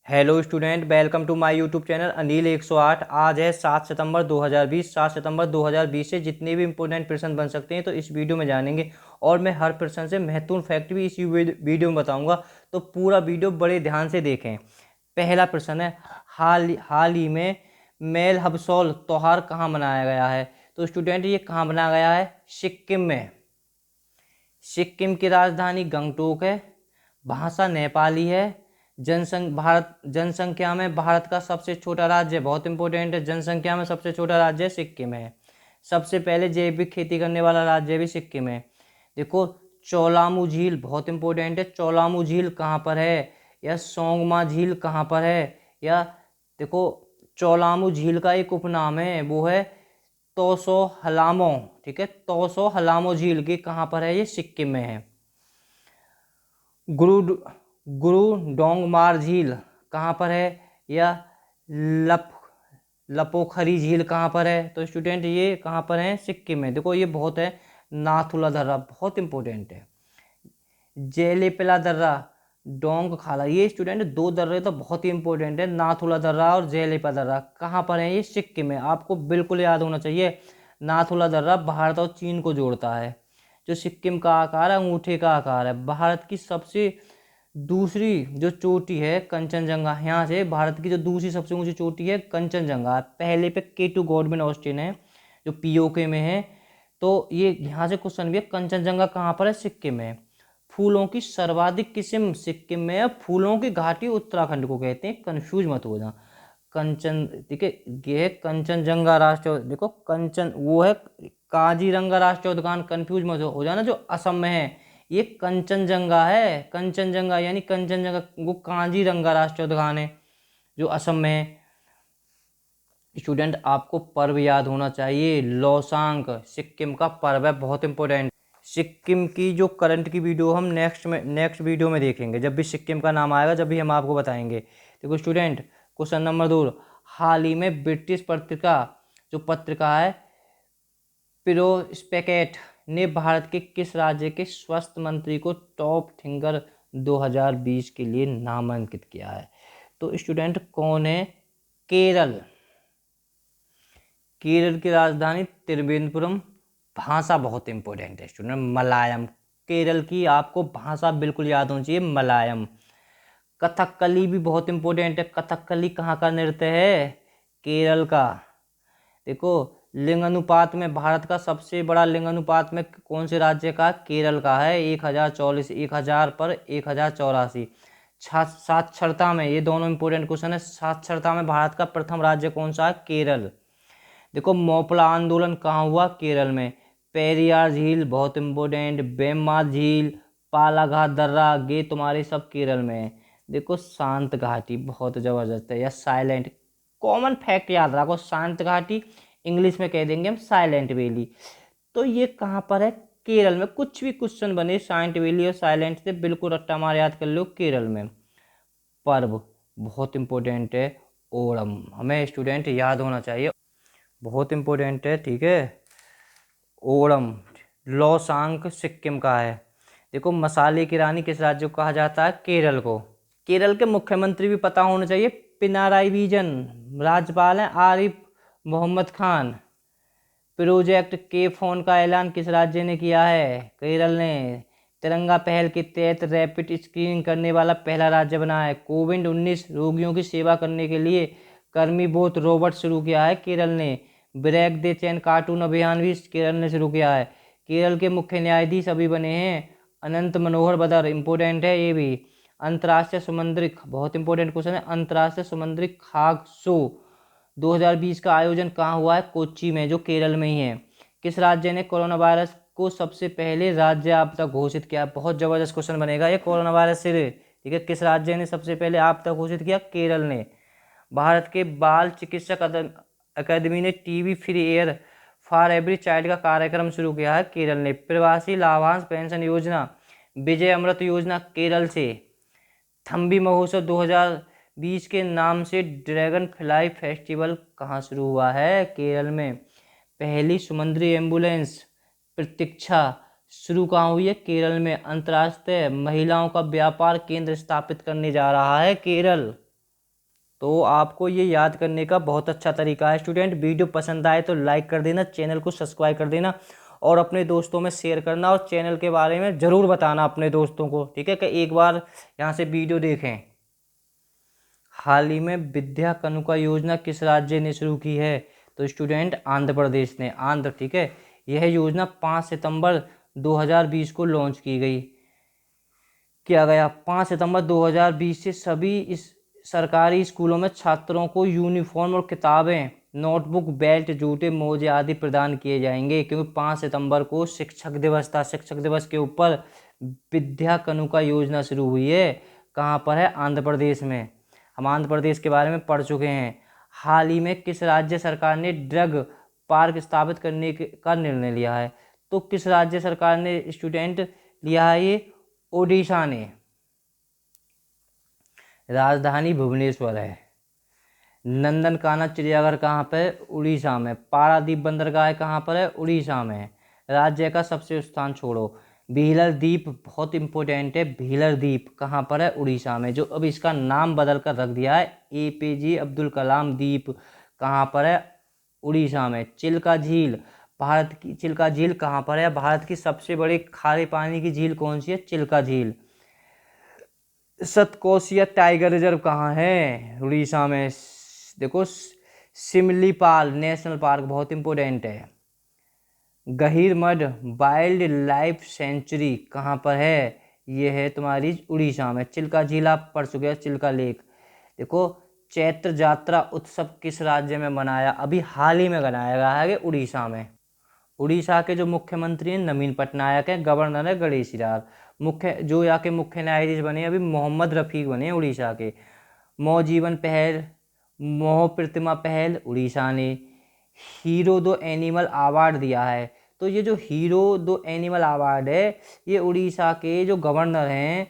Hello student, welcome to my YouTube channel Anil 108। आज है 7 सितंबर 2020। 7 सितंबर 2020 से जितने भी इंपॉर्टेंट प्रश्न बन सकते हैं तो इस वीडियो में जानेंगे। और मैं हर प्रश्न से महत्वपूर्ण फैक्ट भी इस वीडियो में बताऊंगा, तो पूरा वीडियो बड़े ध्यान से देखें। पहला प्रश्न है, हाल ही में मेल हबसोल त्योहार कहाँ मनाया गया है? तो स्टूडेंट, ये कहाँ मनाया गया है? सिक्किम में। सिक्किम की राजधानी गंगटोक है। भाषा नेपाली है। जनसंख्या में भारत का सबसे छोटा राज्य, बहुत इंपॉर्टेंट है, जनसंख्या में सबसे छोटा राज्य सिक्किम है। सबसे पहले जैविक खेती करने वाला राज्य भी सिक्किम है। देखो, चौलामू झील बहुत इंपॉर्टेंट है। चौलामू झील कहाँ पर है? या सोंगमा झील कहाँ पर है? या देखो, चौलामू झील का एक उपनाम है, वो है तोसो हलामो। ठीक है, तोसो हलामो झील की कहाँ पर है? ये सिक्किम में है। गुरु गुरु डोंगमार झील कहाँ पर है? या लप लपोखरी झील कहाँ पर है? तो स्टूडेंट, ये कहाँ पर है? सिक्किम में। देखो, ये बहुत है। नाथुला दर्रा बहुत इंपॉर्टेंट है। जेलेपिला दर्रा, डोंग खाला, ये स्टूडेंट दो दर्रे तो बहुत ही इंपॉर्टेंट है। नाथुला दर्रा और जेलेपा दर्रा कहाँ पर है? ये सिक्किम में। आपको बिल्कुल याद होना चाहिए। नाथुला दर्रा भारत और चीन को जोड़ता है। जो सिक्किम का आकार है अंगूठे का आकार है। भारत की सबसे दूसरी जो चोटी है कंचनजंगा, यहाँ से भारत की जो दूसरी सबसे ऊंची चोटी है कंचनजंगा। पहले पे K2 गॉडविन ऑस्टिन है जो POK में है। तो ये यहाँ से क्वेश्चन भी है, कंचनजंगा कहाँ पर है? सिक्किम में। फूलों की सर्वाधिक किस्म सिक्किम में है। फूलों की घाटी उत्तराखंड को कहते हैं, कंफ्यूज मत हो जाना। कंचन, ठीक है, ये है कंचनजंगा राष्ट्रीय, देखो कंचन वो है काजीरंगा राष्ट्रीय उद्यान, कंफ्यूज मत हो जाना, जो असम में है। ये कंचनजंगा है, कंचनजंगा यानी कंचनजंगा, वो काजीरंगा राष्ट्रीय उद्यान है जो असम में है। स्टूडेंट, आपको पर्व याद होना चाहिए। लौसांग सिक्किम का पर्व है, बहुत इंपॉर्टेंट। सिक्किम की जो करंट की वीडियो हम नेक्स्ट वीडियो में देखेंगे, जब भी सिक्किम का नाम आएगा जब भी हम आपको बताएंगे। देखो स्टूडेंट, क्वेश्चन नंबर 2, हाल ही में ब्रिटिश पत्रिका, जो पत्रिका है प्रोस्पेक्ट, ने भारत के किस राज्य के स्वास्थ्य मंत्री को टॉप थिंकर 2020 के लिए नामांकित किया है? तो स्टूडेंट, कौन है? केरल। केरल की राजधानी तिरुवनंतपुरम। भाषा बहुत इंपॉर्टेंट है स्टूडेंट, मलयालम। केरल की आपको भाषा बिल्कुल याद होनी चाहिए, मलयालम। कथकली भी बहुत इंपॉर्टेंट है। कथकली कहाँ का नृत्य है? केरल का। देखो, लिंग अनुपात में भारत का सबसे बड़ा लिंग अनुपात में कौन से राज्य का? केरल का है। 1044, 1000 पर 1084। साक्षरता में, ये दोनों इंपॉर्टेंट क्वेश्चन है। साक्षरता में भारत का प्रथम राज्य कौन सा है? केरल। देखो, मोपला आंदोलन कहाँ हुआ? केरल में। पेरियार झील बहुत इंपॉर्टेंट, बेम्मार झील, पालाघाट दर्रा, ये तुम्हारे सब केरल में है। देखो, शांत घाटी बहुत जबरदस्त है, या साइलेंट। कॉमन फैक्ट याद रखो, शांत घाटी, इंग्लिश में कह देंगे हम साइलेंट वैली। तो ये कहाँ पर है? केरल में। कुछ भी क्वेश्चन बने साइलेंट वैली और साइलेंट से, बिल्कुल रट्टा मार याद कर लो, केरल में। पर्व बहुत इंपॉर्टेंट है, ओणम, हमें स्टूडेंट याद होना चाहिए, बहुत इंपॉर्टेंट है। ठीक है, ओणम। लौसांग सिक्किम का है। देखो, मसाले की रानी किस राज्य को कहा जाता है? केरल को। केरल के मुख्यमंत्री भी पता होना चाहिए, पिनाराई विजयन। राज्यपाल हैं आरिफ मोहम्मद खान। प्रोजेक्ट के फोन का ऐलान किस राज्य ने किया है? केरल ने। तिरंगा पहल के तहत रैपिड स्क्रीनिंग करने वाला पहला राज्य बना है। कोविड-19 रोगियों की सेवा करने के लिए कर्मी बोथ रोबोट शुरू किया है केरल ने। ब्रेक द चेन कार्टून अभियान भी केरल ने शुरू किया है। केरल के मुख्य न्यायाधीश अभी बने हैं अनंत मनोहर बदर, इंपोर्टेंट है ये भी। अंतर्राष्ट्रीय समुद्री, बहुत इंपॉर्टेंट क्वेश्चन है, अंतर्राष्ट्रीय समुद्री खाग शो 2020 का आयोजन कहाँ हुआ है? कोच्चि में, जो केरल में ही है। किस राज्य ने कोरोना वायरस को सबसे पहले राज्य आपदा घोषित किया? बहुत जबरदस्त क्वेश्चन बनेगा ये कोरोना वायरस से। ठीक है, किस राज्य ने सबसे पहले आपदा घोषित किया? केरल ने। भारत के बाल चिकित्सक अकादमी ने TB free air for every child का कार्यक्रम शुरू किया है केरल ने। प्रवासी लाभांश पेंशन योजना, विजय अमृत योजना केरल से। थम्बी महोत्सव 2020 के नाम से ड्रैगन फ्लाई फेस्टिवल कहाँ शुरू हुआ है? केरल में। पहली समुद्री एम्बुलेंस प्रतीक्षा शुरू कहाँ हुई है? केरल में। अंतर्राष्ट्रीय महिलाओं का व्यापार केंद्र स्थापित करने जा रहा है केरल। तो आपको ये याद करने का बहुत अच्छा तरीका है स्टूडेंट। वीडियो पसंद आए तो लाइक कर देना, चैनल को सब्सक्राइब कर देना और अपने दोस्तों में शेयर करना, और चैनल के बारे में ज़रूर बताना अपने दोस्तों को, ठीक है, कि एक बार यहाँ से वीडियो देखें। हाल ही में विद्या कनुका योजना किस राज्य ने शुरू की है? तो स्टूडेंट आंध्र प्रदेश ने, आंध्र, ठीक है। यह योजना 5 सितंबर 2020 को लॉन्च की गई, किया गया। 5 सितंबर 2020 से सभी इस सरकारी स्कूलों में छात्रों को यूनिफॉर्म और किताबें, नोटबुक, बेल्ट, जूते, मोजे आदि प्रदान किए जाएंगे, क्योंकि 5 सितंबर को शिक्षक दिवस था। शिक्षक दिवस के ऊपर विद्या कनुका योजना शुरू हुई है। कहाँ पर है? आंध्र प्रदेश में। हम आंध्र प्रदेश के बारे में पढ़ चुके हैं। हाल ही में किस राज्य सरकार ने ड्रग पार्क स्थापित करने का निर्णय लिया है? तो किस राज्य सरकार ने स्टूडेंट लिया है ये? ओडिशा ने। राजधानी भुवनेश्वर है। नंदनकानन चिड़ियाघर कहाँ पर है? उड़ीसा में। पारादीप बंदरगाह कहाँ पर है? उड़ीसा में। राज्य का सबसे स्थान छोड़ो। व्हीलर द्वीप बहुत इंपॉर्टेंट है। व्हीलर द्वीप कहाँ पर है? उड़ीसा में, जो अब इसका नाम बदल कर रख दिया है APJ अब्दुल कलाम द्वीप। कहाँ पर है? उड़ीसा में। चिल्का झील, भारत की चिल्का झील कहाँ पर है? भारत की सबसे बड़ी खारे पानी की झील कौन सी है? चिल्का झील। सतकोसिया टाइगर रिजर्व कहाँ है? उड़ीसा में। देखो, सिमलीपाल नेशनल पार्क बहुत इंपॉर्टेंट है। गहीरमठ वाइल्ड लाइफ सेंचुरी कहाँ पर है? ये है तुम्हारी उड़ीसा में। चिल्का झील आप पढ़ चुके हैं, चिल्का लेक। देखो, चैत्र यात्रा उत्सव किस राज्य में मनाया? अभी हाल ही में मनाया गया है उड़ीसा में। उड़ीसा के जो मुख्यमंत्री हैं नवीन पटनायक हैं, गवर्नर है गणेशी लाल। जो यहाँ के मुख्य न्यायाधीश बने अभी मोहम्मद रफीक बने उड़ीसा के। मोह जीवन पहल, मोह प्रतिमा पहल उड़ीसा ने। हीरो दो एनिमल अवार्ड दिया है। तो ये जो हीरो दो एनिमल अवार्ड है, ये उड़ीसा के जो गवर्नर हैं,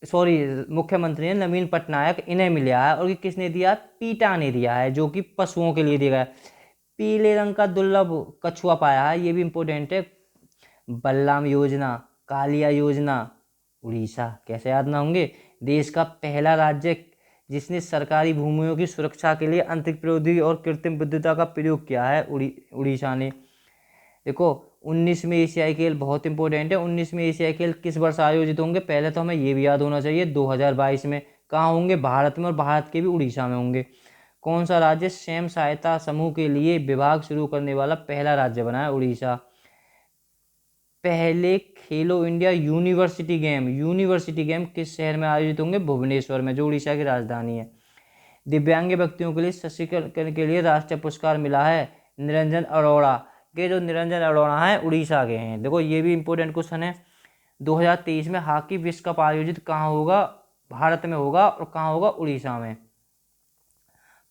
सॉरी मुख्यमंत्री हैं नवीन पटनायक, इन्हें मिला है। और ये किसने दिया? पीटा ने दिया है, जो कि पशुओं के लिए दिया गया। पीले रंग का दुर्लभ कछुआ पाया है, ये भी इंपॉर्टेंट है। बलराम योजना, कालिया योजना, उड़ीसा, कैसे याद ना होंगे। देश का पहला राज्य जिसने सरकारी भूमियों की सुरक्षा के लिए अंतरिक्ष प्रौद्योगिकी और कृत्रिम बुद्धिमत्ता का प्रयोग किया है, उड़ीसा ने। देखो, 19वें एशियाई खेल बहुत इंपॉर्टेंट है। 19वें एशियाई खेल किस वर्ष आयोजित होंगे? पहले तो हमें ये भी याद होना चाहिए, 2022 में। कहाँ होंगे? भारत में, और भारत के भी उड़ीसा में होंगे। कौन सा राज्य स्वयं सहायता समूह के लिए विभाग शुरू करने वाला पहला राज्य बना है? उड़ीसा। पहले खेलो इंडिया यूनिवर्सिटी गेम किस शहर में आयोजित होंगे? भुवनेश्वर में, जो उड़ीसा की राजधानी है। दिव्यांग व्यक्तियों के लिए सशक्तिकरण के लिए राष्ट्रीय पुरस्कार मिला है निरंजन अरोड़ा के। जो निरंजन अरोड़ा हैं उड़ीसा के हैं। देखो, ये भी इंपॉर्टेंट क्वेश्चन है। 2023 में हॉकी विश्व कप आयोजित कहाँ होगा? भारत में होगा। और कहाँ होगा? उड़ीसा में।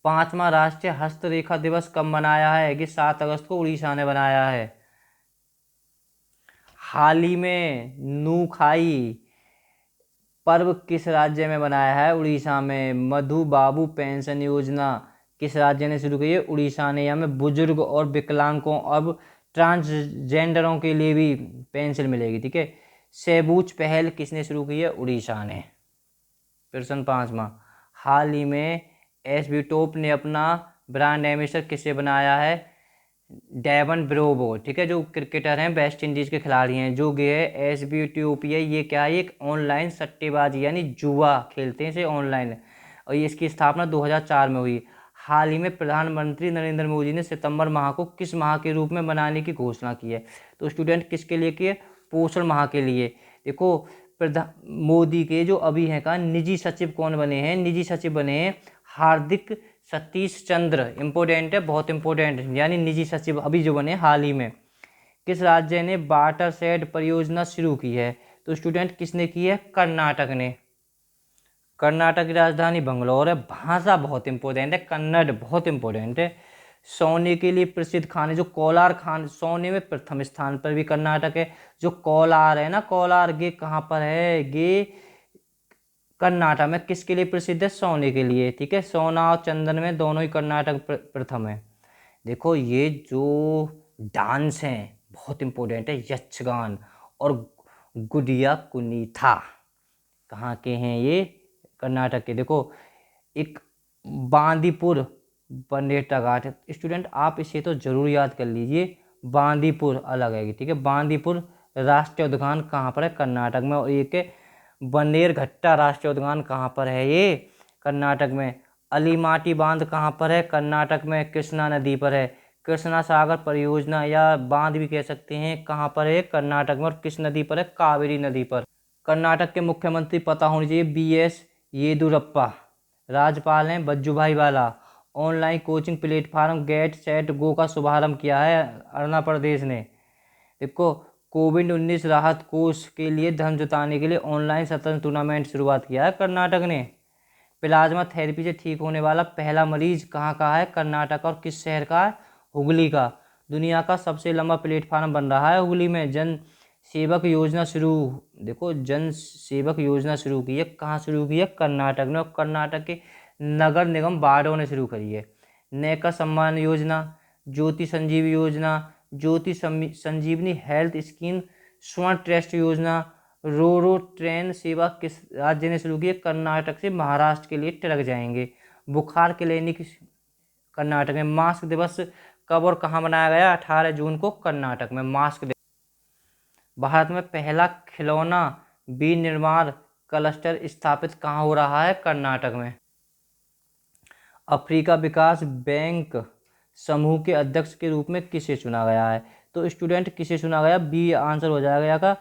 5वां राष्ट्रीय हस्तरेखा दिवस कब मनाया है? कि 7 अगस्त को उड़ीसा ने बनाया है। हाल ही में नुखाई पर्व किस राज्य में मनाया है? उड़ीसा में। मधु बाबू पेंशन योजना किस राज्य ने शुरू की है? उड़ीसा ने। यहाँ में बुजुर्ग और विकलांगों और ट्रांसजेंडरों के लिए भी पेंशन मिलेगी, ठीक है। सहबूज पहल किसने शुरू की है? उड़ीसा ने। प्रश्न 5वां, हाल ही में एसबी टॉप ने अपना ब्रांड एम्बेसडर किसे बनाया है? डेवन ब्रेवो, ठीक है, जो क्रिकेटर हैं, वेस्ट इंडीज के खिलाड़ी हैं। जो गए है एसबी टॉप, ये क्या है? एक ऑनलाइन सट्टेबाजी यानी जुआ खेलते हैं इसे ऑनलाइन, और ये इसकी स्थापना 2004 में हुई। हाल ही में प्रधानमंत्री नरेंद्र मोदी ने सितंबर माह को किस माह के रूप में मनाने की घोषणा की है? तो स्टूडेंट किसके लिए की है? पोषण माह के लिए। देखो, मोदी के जो अभी हैं का निजी सचिव कौन बने हैं? निजी सचिव बने हैं हार्दिक सतीश चंद्र, इंपॉर्टेंट है, बहुत इंपॉर्टेंट, यानी निजी सचिव अभी जो बने हाल ही में। किस राज्य ने वाटर शेड परियोजना शुरू की है? तो स्टूडेंट किसने की है? कर्नाटक ने। कर्नाटक की राजधानी बंगलौर है। भाषा बहुत इंपॉर्टेंट है, कन्नड़ बहुत इंपॉर्टेंट है। सोने के लिए प्रसिद्ध खाने, जो कोलार खान, सोने में प्रथम स्थान पर भी कर्नाटक है। जो कोलार है ना, कोलार, ये कहाँ पर है? ये कर्नाटक में। किसके लिए प्रसिद्ध है? सोने के लिए, ठीक है। सोना और चंदन में दोनों ही कर्नाटक प्रथम है। देखो, ये जो डांस हैं बहुत इंपॉर्टेंट है, यक्षगान और गुडिया कुनीथा, कहाँ के हैं ये? कर्नाटक के। देखो, एक बांदीपुर बनेटा घाट। स्टूडेंट आप इसे तो जरूर याद कर लीजिए, बांदीपुर अलग है, ठीक है। बांदीपुर राष्ट्रीय उद्यान कहाँ पर है? कर्नाटक में। और एक है बनेरघट्टा राष्ट्रीय उद्यान कहाँ पर है? ये कर्नाटक में। अलीमाटी बांध कहाँ पर है? कर्नाटक में, कृष्णा नदी पर है। कृष्णा सागर परियोजना या बांध भी कह सकते हैं, कहाँ पर है? कर्नाटक में। और किस नदी पर है? कावेरी नदी पर। कर्नाटक के मुख्यमंत्री पता होनी चाहिए, BS येदियुरप्पा। राज्यपाल हैं वजुभाई वाला। Online coaching platform get set go का शुभारंभ किया है अरुणाचल प्रदेश ने। देखो, कोविड-19 राहत कोष के लिए धन जुटाने के लिए ऑनलाइन शतरंज टूर्नामेंट शुरुआत किया है कर्नाटक ने। प्लाज्मा थेरेपी से ठीक होने वाला पहला मरीज कहाँ का है? कर्नाटक। और किस शहर का है? हुगली का। दुनिया का सबसे लंबा प्लेटफॉर्म बन रहा है हुगली में। जन सेवक योजना शुरू, देखो जन सेवक योजना शुरू की है, कहाँ शुरू की है? कर्नाटक में। और कर्नाटक के नगर निगम वार्डों ने शुरू करी है। नेका सम्मान योजना, ज्योति संजीवी योजना, ज्योति संजीवनी हेल्थ स्कीम, स्वर्ण ट्रस्ट योजना, रो ट्रेन सेवा किस राज्य ने शुरू की है? कर्नाटक से महाराष्ट्र के लिए ट्रक जाएंगे। बुखार क्लिनिक कर्नाटक में। मास्क दिवस कब और कहाँ मनाया गया? 18 जून को कर्नाटक में मास्क दिवस। भारत में पहला खिलौना विनिर्माण क्लस्टर स्थापित कहाँ हो रहा है? कर्नाटक में। अफ्रीका विकास बैंक समूह के अध्यक्ष के रूप में किसे चुना गया है? तो स्टूडेंट किसे चुना गया? बी आंसर हो जाएगा का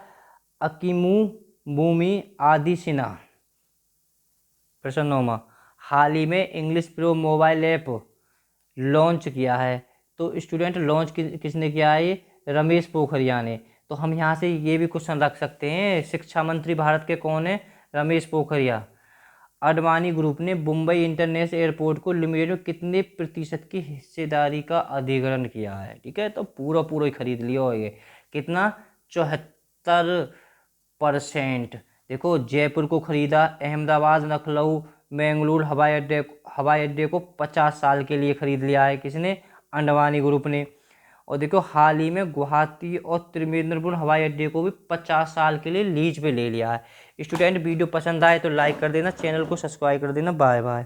अकीमुवुमी आदिशिना। प्रश्न 9वां, हाल ही में English pro mobile app launch किया है। तो स्टूडेंट लॉन्च किसने किया है? ये रमेश पोखरियाल ने। तो हम यहाँ से ये भी क्वेश्चन रख सकते हैं, शिक्षा मंत्री भारत के कौन है? रमेश पोखरियाल। अडवाणी ग्रुप ने मुंबई इंटरनेशनल एयरपोर्ट को लिमिटेड में कितने प्रतिशत की हिस्सेदारी का अधिग्रहण किया है? ठीक है, तो पूरा ही खरीद लिया हो ये। कितना? 74%। देखो, जयपुर को खरीदा, अहमदाबाद, लखनऊ, बेंगलुरु हवाई अड्डे को 50 साल के लिए खरीद लिया है। किसने? अडवाणी ग्रुप ने। और देखो, हाल ही में गुवाहाटी और त्रिवेंद्रपुर हवाई अड्डे को भी 50 साल के लिए लीज पे ले लिया है। स्टूडेंट वीडियो पसंद आए तो लाइक कर देना, चैनल को सब्सक्राइब कर देना। Bye bye.